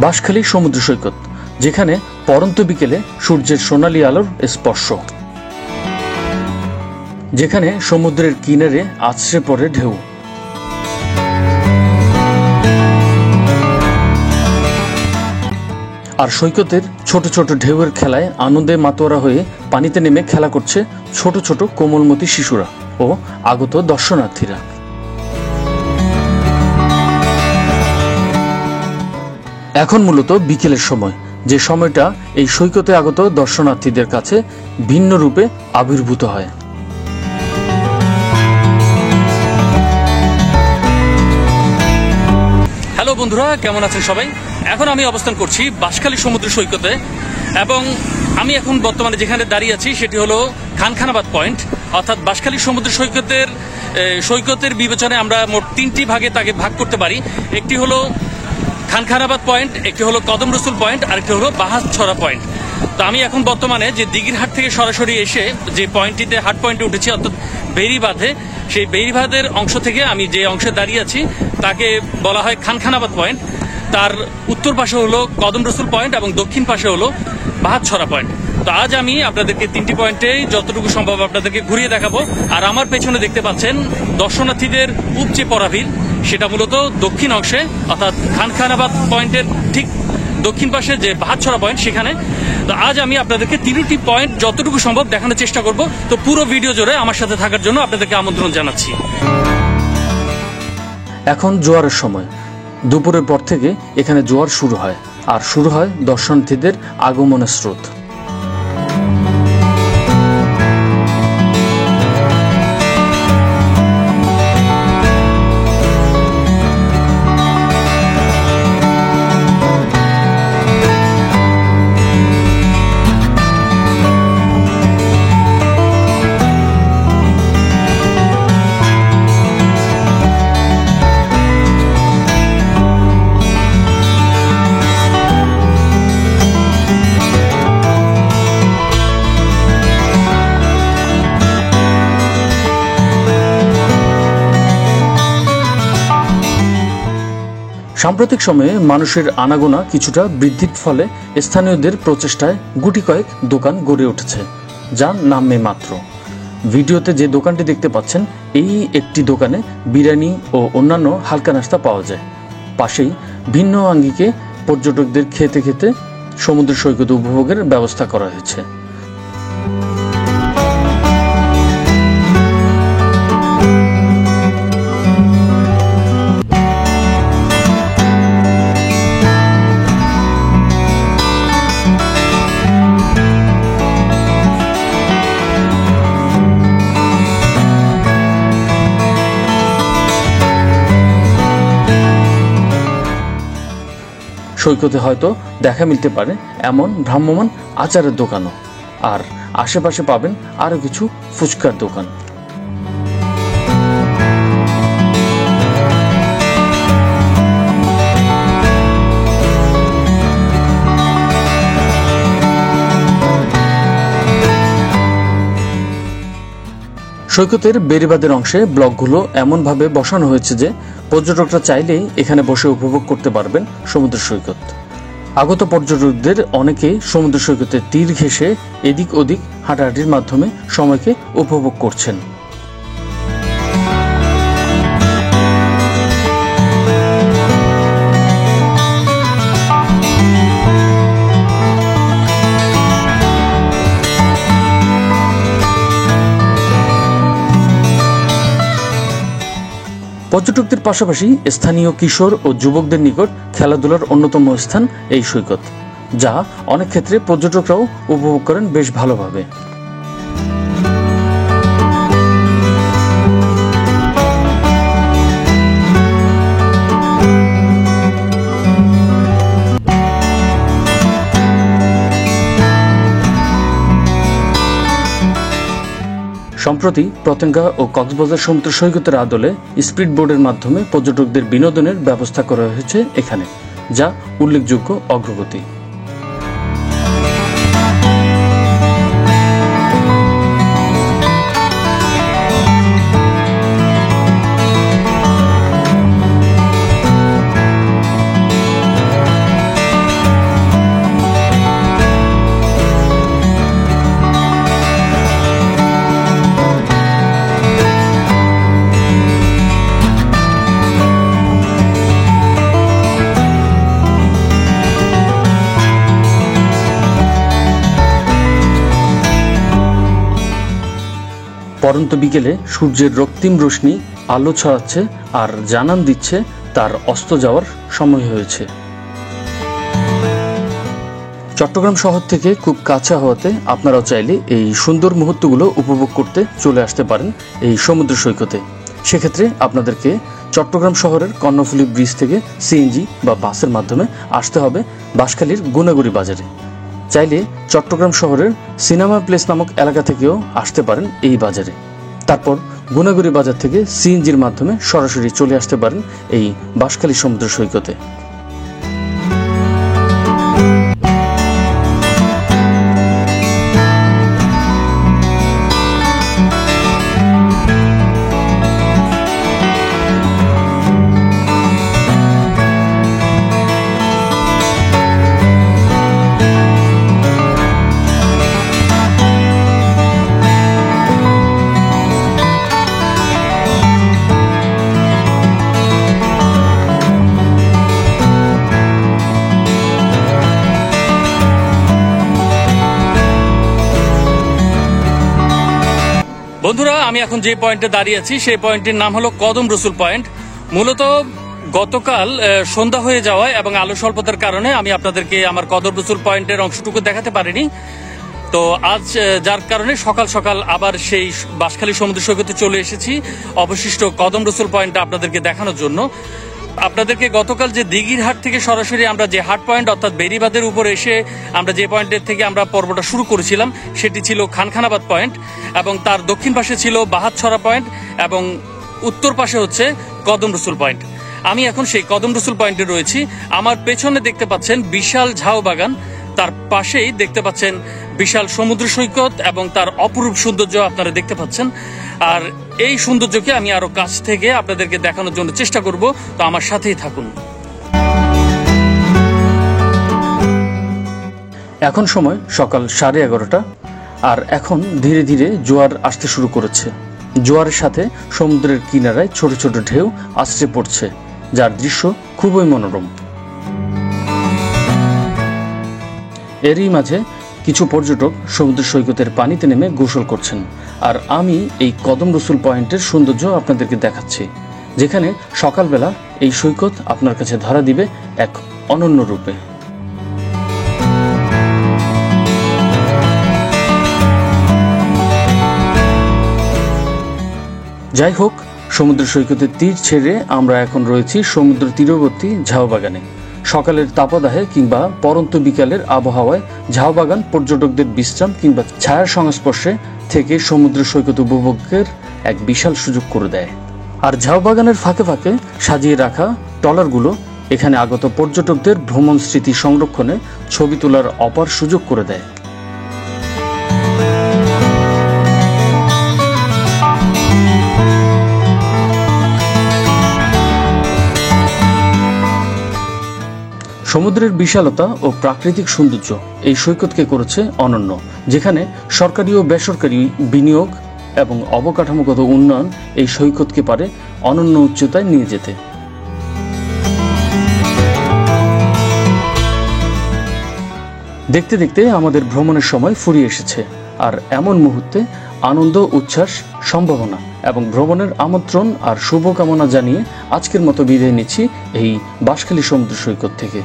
বাঁশখালী সমুদ্র সৈকত, যেখানে পড়ন্ত বিকেলে সূর্যের সোনালী আলোর স্পর্শ, যেখানে সমুদ্রের কিনারে আছড়ে পড়ে ঢেউ। আর সৈকতের ছোট ছোট ঢেউয়ের খেলায় আনন্দে মাতোয়ারা হয়ে পানিতে নেমে খেলা করছে ছোট ছোট কোমলমতি শিশুরা ও আগত দর্শনার্থীরা। এখন মূলত বিকেলের সময়, যে সময়টা এই সৈকতে আগত দর্শনার্থীদের কাছে ভিন্ন রূপে আবির্ভূত হয়। হ্যালো বন্ধুরা, কেমন আছেন সবাই? এখন আমি অবস্থান করছি বাঁশখালী সমুদ্র সৈকতে, এবং আমি এখন বর্তমানে যেখানে দাঁড়িয়ে আছি সেটি হলো খানখানাবাদ পয়েন্ট। অর্থাৎ বাঁশখালী সমুদ্র সৈকতের বিবেচনায় আমরা মোট তিনটি ভাগে তাকে ভাগ করতে পারি। একটি হলো খানখানাবাদ পয়েন্ট, একটি হলো কদম রসুল পয়েন্ট, আর একটি হলো বাহাছড়া পয়েন্ট। তো আমি এখন বর্তমানে যে দিঘিরহাট থেকে সরাসরি এসে যে পয়েন্টটিতে হাট পয়েন্টে উঠেছি, অর্থাৎ বেড়িবাঁধে, সেই বেড়িবাঁধের অংশ থেকে আমি যে অংশে দাঁড়িয়ে আছি তাকে বলা হয় খানখানাবাদ পয়েন্ট। তার উত্তর পাশে হলো কদম রসুল পয়েন্ট এবং দক্ষিণ পাশে হলো বাহাছড়া পয়েন্ট। তো আজ আমি আপনাদেরকে তিনটি পয়েন্টে যতটুকু সম্ভব আপনাদেরকে ঘুরিয়ে দেখাবো। আর আমার পেছনে দেখতে পাচ্ছেন দর্শনার্থীদের উপচে পড়া ভিড়, সেটা মূলত দক্ষিণ অংশে, অর্থাৎ খানখানাবাদ পয়েন্টের ঠিক দক্ষিণ পাশে যে বাহাছড়া পয়েন্ট সেখানে। তো আজ আমি আপনাদেরকে তিনটি পয়েন্ট যতটুকু সম্ভব দেখানোর চেষ্টা করব। তো পুরো ভিডিও জুড়ে আমার সাথে থাকার জন্য আপনাদেরকে আমন্ত্রণ জানাচ্ছি। এখন জোয়ারের সময়, দুপুরের পর থেকে এখানে জোয়ার শুরু হয়, আর শুরু হয় দর্শনার্থীদের আগমনের স্রোত। সাম্প্রতিক সময়ে মানুষের আনাগোনা কিছুটা বৃদ্ধির ফলে স্থানীয়দের প্রচেষ্টায় গুটি কয়েক দোকান গড়ে উঠেছে, যার নামে মাত্র। ভিডিওতে যে দোকানটি দেখতে পাচ্ছেন, এই একটি দোকানে বিরিয়ানি ও অন্যান্য হালকা নাস্তা পাওয়া যায়। পাশেই ভিন্ন আঙ্গিকে পর্যটকদের খেতে খেতে সমুদ্র সৈকত উপভোগের ব্যবস্থা করা হয়েছে। সৈকতে হয়তো দেখা মিলতে পারে এমন ভ্রাম্যমাণ আচারের দোকানও, আর আশেপাশে পাবেন আরও কিছু ফুচকার দোকান। সৈকতের বেড়িবাঁধের অংশে ব্লকগুলো এমনভাবে বসানো হয়েছে যে পর্যটকরা চাইলেই এখানে বসে উপভোগ করতে পারবেন সমুদ্র সৈকত। আগত পর্যটকদের অনেকেই সমুদ্র সৈকতের তীর ঘেঁষে এদিক ওদিক হাঁটাহাঁটির মাধ্যমে সময়কে উপভোগ করছেন। পর্যটকদের পাশাপাশি স্থানীয় কিশোর ও যুবকদের নিকট খেলাধুলার অন্যতম স্থান এই সৈকত, যা অনেক ক্ষেত্রে পর্যটকরাও উপভোগ করেন বেশ ভালোভাবে। সম্প্রতি পতেঙ্গা ও কক্সবাজার সমুদ্র সৈকতের আদলে স্পিড বোর্ডের মাধ্যমে পর্যটকদের বিনোদনের ব্যবস্থা করা হয়েছে এখানে, যা উল্লেখযোগ্য অগ্রগতি। পরন্ত বিকেলে সূর্যের রক্তিম রশ্মি আলো ছড়াচ্ছে আর জানান দিচ্ছে তার অস্ত যাওয়ার সময় হয়েছে। চট্টগ্রাম শহর থেকে খুব কাছে হওয়াতে আপনারাও চাইলে এই সুন্দর মুহূর্তগুলো উপভোগ করতে চলে আসতে পারেন এই সমুদ্র সৈকতে। সেক্ষেত্রে আপনাদেরকে চট্টগ্রাম শহরের কর্ণফুলী ব্রিজ থেকে সিএনজি বা বাসের মাধ্যমে আসতে হবে বাঁশখালীর গুনাগুড়ি বাজারে। চাইলে চট্টগ্রাম শহরের সিনেমা প্লেস নামক এলাকা থেকেও আসতে পারেন এই বাজারে। তারপর গুনাগুড়ি বাজার থেকে সিএনজির মাধ্যমে সরাসরি চলে আসতে পারেন এই বাঁশখালী সমুদ্র সৈকতে। বন্ধুরা, আমি এখন যে পয়েন্টে দাঁড়িয়ে আছি সেই পয়েন্টের নাম হলো কদম রসুল পয়েন্ট। মূলত গতকাল সন্ধ্যা হয়ে যাওয়ায় এবং আলো স্বল্পতার কারণে আমি আপনাদেরকে আমার কদম রসুল পয়েন্টের অংশটুকু দেখাতে পারিনি। তো আজ যার কারণে সকাল সকাল আবার সেই বাঁশখালী সমুদ্র সৈকতে চলে এসেছি অবশিষ্ট কদম রসুল পয়েন্টটা আপনাদেরকে দেখানোর জন্য। আপনাদেরকে গতকাল যে দিঘির হাট থেকে সরাসরি আমরা যে হাট পয়েন্ট অর্থাৎ বেরিবাদের উপরে এসে আমরা যে পয়েন্টের থেকে আমরা পর্বটা শুরু করেছিলাম সেটি ছিল খানখানাবাদ পয়েন্ট, এবং তার দক্ষিণ পাশে ছিল বাহাতছড়া পয়েন্ট এবং উত্তর পাশে হচ্ছে কদম রসুল পয়েন্ট। আমি এখন সেই কদম রসুল পয়েন্টে রয়েছি। আমার পেছনে দেখতে পাচ্ছেন বিশাল ঝাউ বাগান, তার পাশেই দেখতে পাচ্ছেন বিশাল সমুদ্র সৈকত এবং তার অপরূপ সৌন্দর্য আপনারা দেখতে পাচ্ছেন। আর এই সৌন্দর্যকে আমি আরো কাছ থেকে আপনাদেরকে দেখানোর জন্য চেষ্টা করব, তো আমার সাথেই থাকুন। এখন সময় সকাল 11:30 আর এখন ধীরে ধীরে জোয়ার আসতে শুরু করেছে। জোয়ারের সাথে সমুদ্রের কিনারায় ছোট ছোট ঢেউ আছড়ে পড়ছে, যার দৃশ্য খুবই মনোরম। এরই মাঝে কিছু পর্যটক সমুদ্র সৈকতের পানিতে নেমে গোসল করছেন, আর আমি এই কদম রসুল পয়েন্টের সৌন্দর্য আপনাদেরকে দেখাচ্ছি, যেখানে সকালবেলা এই সৈকত আপনার কাছে ধরা দিবে এক অনন্য রূপে। যাই হোক, সমুদ্র সৈকতের তীর ছেড়ে আমরা এখন রয়েছি সমুদ্র তীরবর্তী ঝাউ বাগানে। সকালের তাপদাহে কিংবা পরন্ত বিকালের আবহাওয়ায় ঝাউ বাগান পর্যটকদের বিশ্রাম কিংবা ছায়ার সংস্পর্শে থেকে সমুদ্র সৈকত উপভোগের এক বিশাল সুযোগ করে দেয়। আর ঝাউ বাগানের ফাঁকে ফাঁকে সাজিয়ে রাখা ট্রলারগুলো এখানে আগত পর্যটকদের ভ্রমণ স্মৃতি সংরক্ষণে ছবি তোলার অপার সুযোগ করে দেয়। সমুদ্রের বিশালতা ও প্রাকৃতিক সৌন্দর্য এই সৈকতকে করেছে অনন্য, যেখানে সরকারি ও বেসরকারি বিনিয়োগ এবং অবকাঠামোগত উন্নয়ন এই সৈকতকে পারে অনন্য উচ্চতায় নিয়ে যেতে। দেখতে দেখতে আমাদের ভ্রমণের সময় ফুরিয়ে এসেছে, আর এমন মুহূর্তে আনন্দ, উচ্ছ্বাস, সম্ভাবনা এবং ভ্রমণের আমন্ত্রণ আর শুভকামনা জানিয়ে আজকের মতো বিদায় নিচ্ছি এই বাঁশখালী সমুদ্র সৈকত থেকে।